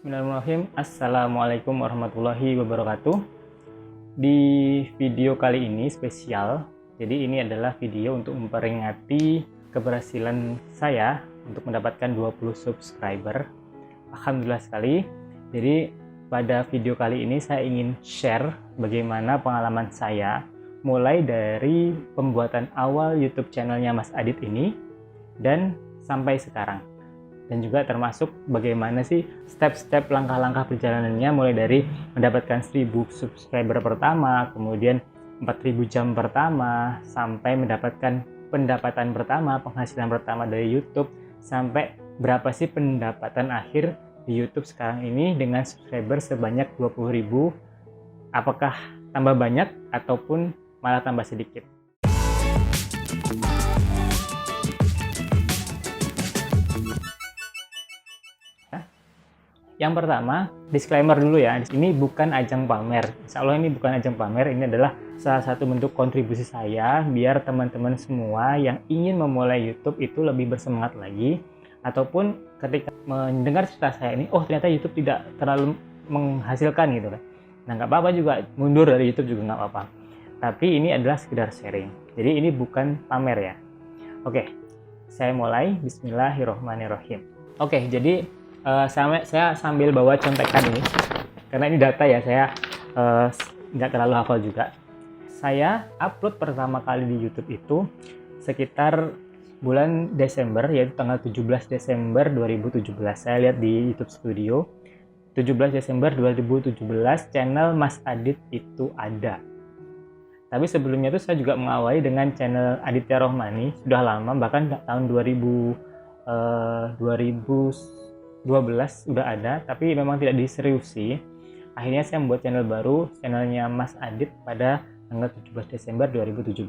Bismillahirrahmanirrahim. Assalamualaikum warahmatullahi wabarakatuh. Di video kali ini spesial. Jadi ini adalah video untuk memperingati keberhasilan saya untuk mendapatkan 20 subscriber. Alhamdulillah sekali. Jadi pada video kali ini saya ingin share bagaimana pengalaman saya mulai dari pembuatan awal YouTube channelnya Mas Adit ini dan sampai sekarang. Dan juga termasuk bagaimana sih step-step langkah-langkah perjalanannya mulai dari mendapatkan 1000 subscriber pertama, kemudian 4000 jam pertama, sampai mendapatkan pendapatan pertama, penghasilan pertama dari YouTube, sampai berapa sih pendapatan akhir di YouTube sekarang ini dengan subscriber sebanyak 20.000, apakah tambah banyak ataupun malah tambah sedikit. Yang pertama, disclaimer dulu ya, ini bukan ajang pamer. Insya Allah ini bukan ajang pamer, ini adalah salah satu bentuk kontribusi saya biar teman-teman semua yang ingin memulai YouTube itu lebih bersemangat lagi, ataupun ketika mendengar cerita saya ini, oh ternyata YouTube tidak terlalu menghasilkan gitu kan. Nah nggak apa-apa juga, mundur dari YouTube juga nggak apa-apa. Tapi ini adalah sekedar sharing. Jadi ini bukan pamer ya. Oke, saya mulai. Bismillahirrohmanirrohim. Oke, jadi saya sambil bawa contekan ini karena ini data ya, saya nggak terlalu hafal juga. Saya upload pertama kali di YouTube itu sekitar bulan Desember, yaitu tanggal 17 Desember 2017. Saya lihat di YouTube Studio 17 Desember 2017 channel Mas Adit itu ada. Tapi sebelumnya itu saya juga mengawali dengan channel Aditya Rohmani, sudah lama, bahkan tahun 2012 udah ada, tapi memang tidak diseriusi. Akhirnya saya membuat channel baru, channelnya Mas Adit pada tanggal 17 Desember 2017.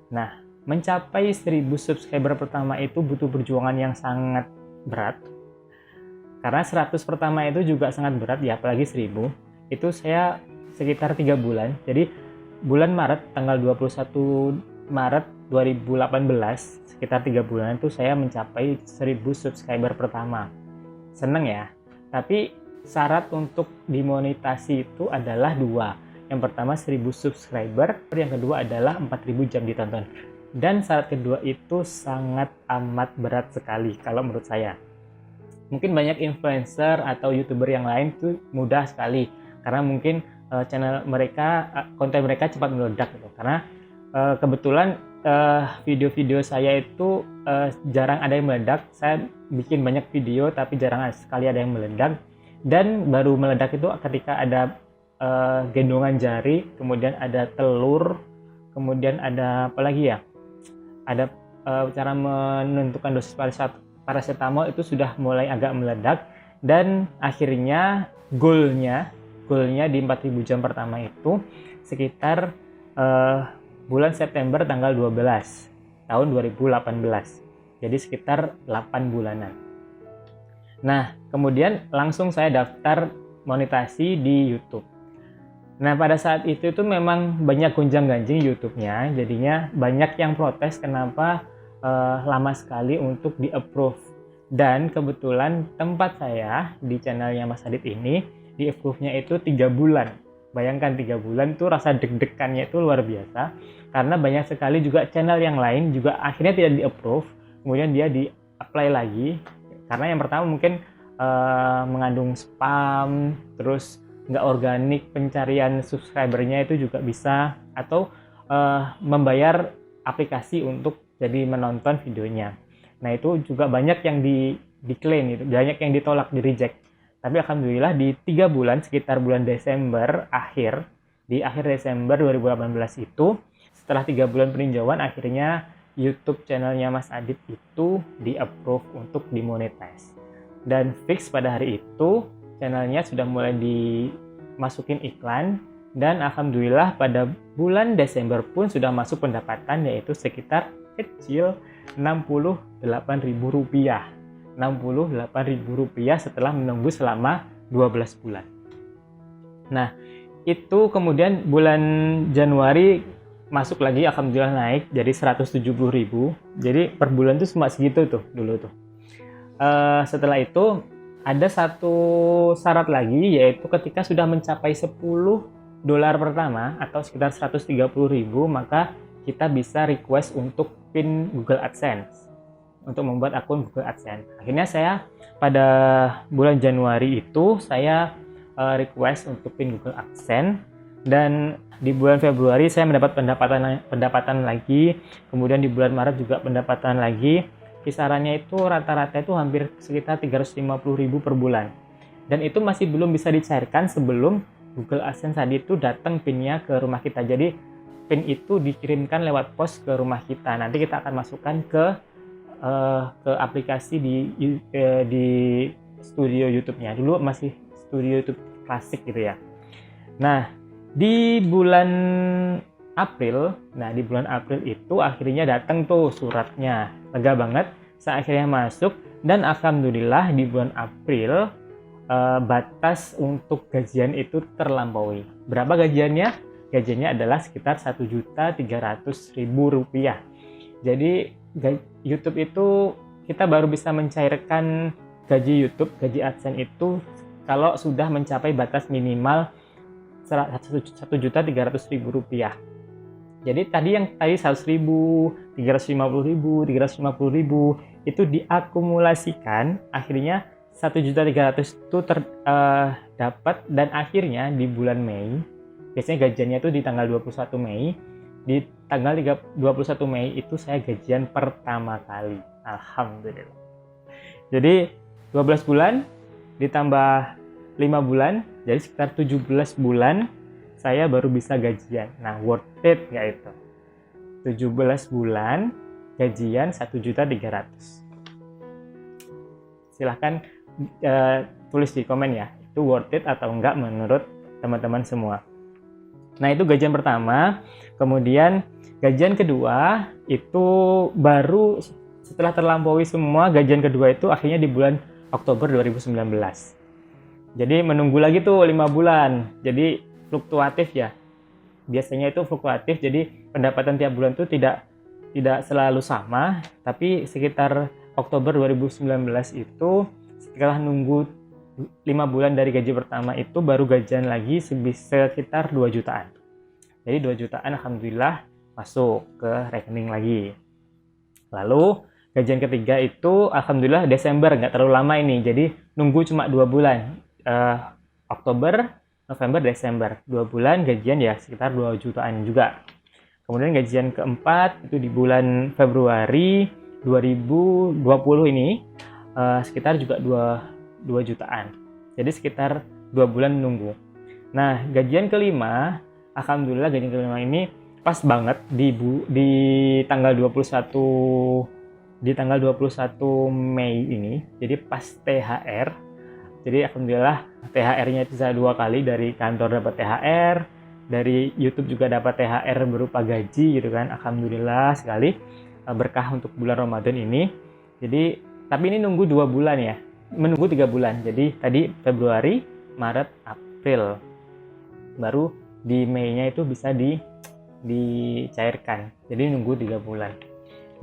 Nah, mencapai 1000 subscriber pertama itu butuh perjuangan yang sangat berat. Karena 100 pertama itu juga sangat berat ya, apalagi 1000. Itu saya sekitar 3 bulan. Jadi bulan Maret, tanggal 21 Maret 2018, sekitar 3 bulan itu saya mencapai 1000 subscriber pertama. Seneng ya, tapi syarat untuk dimonetasi itu adalah 2. Yang pertama 1000 subscriber, yang kedua adalah 4000 jam ditonton. Dan syarat kedua itu sangat amat berat sekali kalau menurut saya. Mungkin banyak influencer atau YouTuber yang lain itu mudah sekali, karena mungkin channel mereka, konten mereka cepat meledak gitu. Karena kebetulan video-video saya itu jarang ada yang meledak. Saya bikin banyak video tapi jarang sekali ada yang meledak. Dan baru meledak itu ketika ada gendongan jari, kemudian ada telur, kemudian ada apa lagi ya? Ada cara menentukan dosis paracetamol itu sudah mulai agak meledak. Dan akhirnya goalnya di 4000 jam pertama itu sekitar bulan September tanggal 12 tahun 2018. Jadi sekitar 8 bulanan. Nah, kemudian langsung saya daftar monetasi di YouTube. Nah, pada saat itu memang banyak gonjang-ganjing YouTube-nya. Jadinya banyak yang protes kenapa lama sekali untuk di-approve. Dan kebetulan tempat saya di channelnya Mas Adit ini di-approve-nya itu 3 bulan. Bayangkan 3 bulan tuh rasa deg-degannya itu luar biasa. Karena banyak sekali juga channel yang lain juga akhirnya tidak di-approve. Kemudian dia di-apply lagi. Karena yang pertama mungkin mengandung spam, terus nggak organik pencarian subscribernya itu juga bisa. Atau membayar aplikasi untuk jadi menonton videonya. Nah itu juga banyak yang di-claim, banyak yang ditolak, di-reject. Tapi alhamdulillah di 3 bulan, sekitar bulan Desember di akhir Desember 2018 itu, setelah 3 bulan peninjauan, akhirnya YouTube channelnya Mas Adit itu di-approve untuk dimonetize. Dan fix pada hari itu, channelnya sudah mulai dimasukin iklan, dan alhamdulillah pada bulan Desember pun sudah masuk pendapatan, yaitu sekitar kecil Rp68.000. Rp68.000 setelah menunggu selama 12 bulan. Nah, itu kemudian bulan Januari masuk lagi, alhamdulillah naik jadi 170.000. Jadi per bulan tuh cuma segitu tuh dulu tuh. Setelah itu ada satu syarat lagi, yaitu ketika sudah mencapai $10 pertama atau sekitar 130.000, maka kita bisa request untuk pin Google AdSense, untuk membuat akun Google AdSense. Akhirnya saya pada bulan Januari itu saya request untuk pin Google AdSense, dan di bulan Februari saya mendapat pendapatan lagi, kemudian di bulan Maret juga pendapatan lagi. Kisarannya itu rata-rata itu hampir sekitar 350.000 per bulan, dan itu masih belum bisa dicairkan sebelum Google AdSense tadi itu datang pinnya ke rumah kita. Jadi pin itu dikirimkan lewat pos ke rumah kita, nanti kita akan masukkan ke aplikasi di studio YouTube-nya. Dulu masih studio YouTube klasik gitu ya. Nah, di bulan April itu akhirnya datang tuh suratnya. Lega banget, saya akhirnya masuk, dan alhamdulillah di bulan April batas untuk gajian itu terlampaui. Berapa gajiannya? Gajiannya adalah sekitar Rp1.300.000. Jadi YouTube itu kita baru bisa mencairkan gaji YouTube, gaji AdSense itu kalau sudah mencapai batas minimal Rp1.300.000. Jadi tadi 100.000, 350.000, 350.000 itu diakumulasikan, akhirnya 1.300.000 itu dapat, dan akhirnya di bulan Mei, biasanya gajiannya itu di tanggal 21 Mei, di tanggal 21 Mei itu saya gajian pertama kali. Alhamdulillah. Jadi 12 bulan ditambah 5 bulan, jadi sekitar 17 bulan saya baru bisa gajian. Nah, worth it nggak itu? 17 bulan gajian 1.300.000. Silahkan tulis di komen ya, itu worth it atau enggak menurut teman-teman semua. Nah, itu gajian pertama. Kemudian gajian kedua itu baru setelah terlampaui semua, gajian kedua itu akhirnya di bulan Oktober 2019. Jadi menunggu lagi tuh 5 bulan. Jadi fluktuatif ya. Biasanya itu fluktuatif, jadi pendapatan tiap bulan tuh tidak selalu sama, tapi sekitar Oktober 2019 itu setelah nunggu 5 bulan dari gaji pertama itu baru gajian lagi sekitar 2 jutaan. Jadi 2 jutaan alhamdulillah masuk ke rekening lagi. Lalu gajian ketiga itu alhamdulillah Desember, nggak terlalu lama ini, jadi nunggu cuma 2 bulan. Oktober, November, Desember, 2 bulan gajian ya sekitar 2 jutaan juga. Kemudian gajian keempat itu di bulan Februari 2020 ini sekitar juga 2 jutaan. Jadi sekitar 2 bulan menunggu. Nah, gajian kelima, alhamdulillah gajian kelima ini pas banget di tanggal 21 Mei ini. Jadi pas THR. Jadi alhamdulillah THR-nya itu saya 2 kali, dari kantor dapat THR, dari YouTube juga dapat THR berupa gaji gitu kan. Alhamdulillah sekali, berkah untuk bulan Ramadan ini. Jadi tapi ini nunggu 2 bulan ya, menunggu 3 bulan. Jadi tadi Februari, Maret, April, baru di Mei-nya itu bisa dicairkan. Jadi nunggu 3 bulan.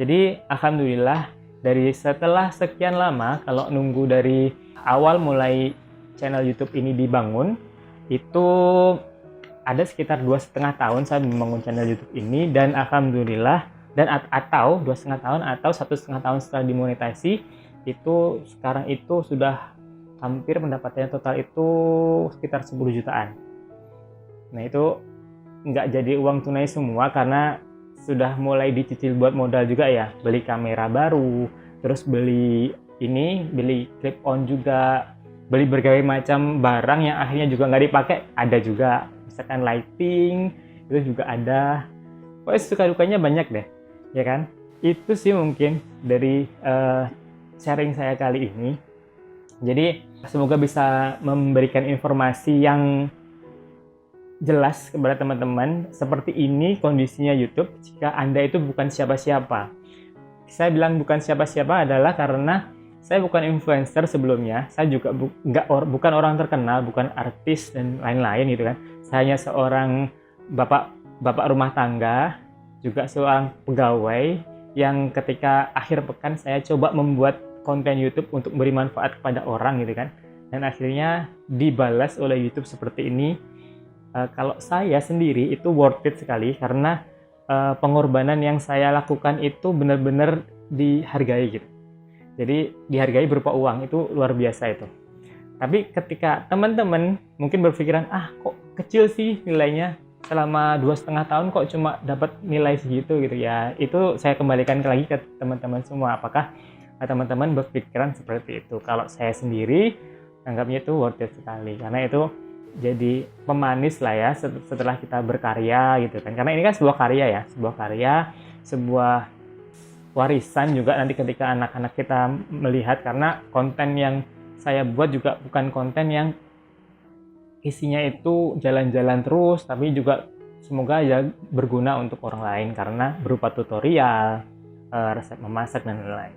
Jadi alhamdulillah dari setelah sekian lama, kalau nunggu dari awal mulai channel YouTube ini dibangun, itu ada sekitar 2,5 tahun saya membangun channel YouTube ini, dan alhamdulillah, dan atau 2,5 tahun atau 1,5 tahun setelah dimonetasi, itu sekarang itu sudah hampir pendapatannya total itu sekitar 10 jutaan. Nah, itu nggak jadi uang tunai semua karena sudah mulai dicicil buat modal juga ya, beli kamera baru, terus beli clip on juga, beli berbagai macam barang yang akhirnya juga nggak dipakai, ada juga, misalkan lighting itu juga ada. Pokoknya suka dukanya banyak deh, ya kan? Itu sih mungkin dari sharing saya kali ini. Jadi semoga bisa memberikan informasi yang jelas kepada teman-teman. Seperti ini kondisinya YouTube jika Anda itu bukan siapa-siapa. Saya bilang bukan siapa-siapa adalah karena saya bukan influencer sebelumnya. Saya juga bukan orang terkenal, bukan artis dan lain-lain gitu kan. Saya hanya seorang bapak rumah tangga, juga seorang pegawai yang ketika akhir pekan saya coba membuat konten YouTube untuk beri manfaat kepada orang gitu kan, dan akhirnya dibalas oleh YouTube seperti ini. Kalau saya sendiri itu worth it sekali, karena pengorbanan yang saya lakukan itu benar-benar dihargai gitu. Jadi dihargai berupa uang, itu luar biasa itu. Tapi ketika teman-teman mungkin berpikiran, kok kecil sih nilainya, selama 2,5 tahun kok cuma dapat nilai segitu gitu ya, itu saya kembalikan lagi ke teman-teman semua. Apakah teman-teman berpikiran seperti itu? Kalau saya sendiri anggapnya itu worth it sekali, karena itu jadi pemanis lah ya setelah kita berkarya gitu kan. Karena ini kan sebuah karya, sebuah warisan juga nanti ketika anak-anak kita melihat, karena konten yang saya buat juga bukan konten yang isinya itu jalan-jalan terus, tapi juga semoga ya berguna untuk orang lain karena berupa tutorial, resep memasak dan lain-lain.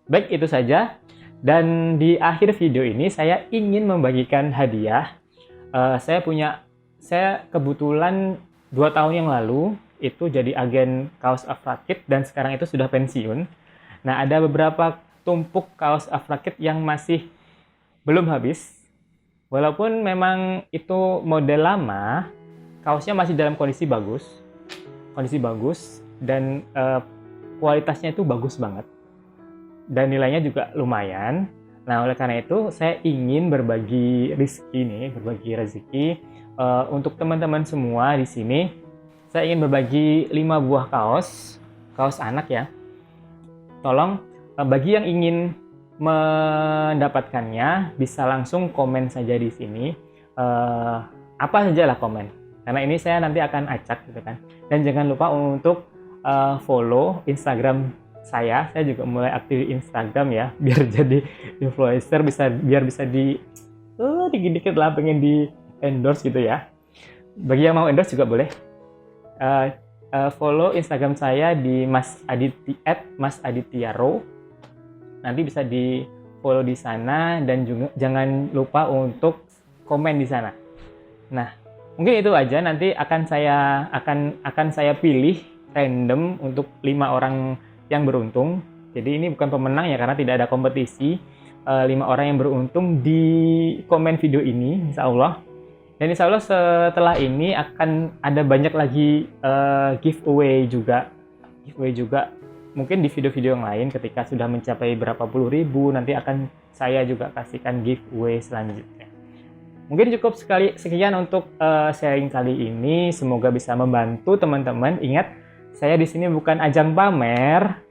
Baik, itu saja. Dan di akhir video ini saya ingin membagikan hadiah. Saya kebetulan 2 tahun yang lalu itu jadi agen kaos Afrakit dan sekarang itu sudah pensiun. Nah, ada beberapa tumpuk kaos Afrakit yang masih belum habis. Walaupun memang itu model lama, kaosnya masih dalam kondisi bagus dan kualitasnya itu bagus banget. Dan nilainya juga lumayan. Nah, oleh karena itu saya ingin berbagi rezeki untuk teman-teman semua di sini. Saya ingin berbagi 5 buah kaos anak ya. Tolong bagi yang ingin mendapatkannya bisa langsung komen saja di sini. Apa saja lah komen. Karena ini saya nanti akan acak gitu kan. Dan jangan lupa untuk follow Instagram saya juga mulai aktif Instagram ya, biar jadi influencer, biar bisa dikit-dikit lah pengen di endorse gitu ya. Bagi yang mau endorse juga boleh follow Instagram saya di @masaditya_row. Nanti bisa di follow di sana, dan juga jangan lupa untuk komen di sana. Nah, mungkin itu aja. Nanti akan saya pilih random untuk 5 orang yang beruntung. Jadi ini bukan pemenang ya, karena tidak ada kompetisi. 5 orang yang beruntung di komen video ini, insya Allah. Dan insya Allah setelah ini akan ada banyak lagi giveaway juga. Mungkin di video-video yang lain ketika sudah mencapai berapa puluh ribu, nanti akan saya juga kasihkan giveaway selanjutnya. Mungkin cukup sekian untuk sharing kali ini. Semoga bisa membantu teman-teman. Ingat, saya di sini bukan ajang pamer,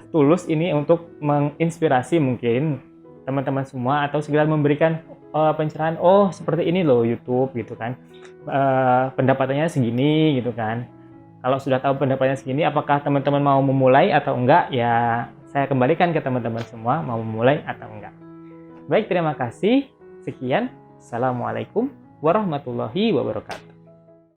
tulus ini untuk menginspirasi mungkin teman-teman semua, atau sekedar memberikan pencerahan, seperti ini loh YouTube gitu kan, pendapatannya segini gitu kan. Kalau sudah tahu pendapatannya segini, apakah teman-teman mau memulai atau enggak, ya saya kembalikan ke teman-teman semua, mau memulai atau enggak. Baik, terima kasih. Sekian. Assalamualaikum warahmatullahi wabarakatuh.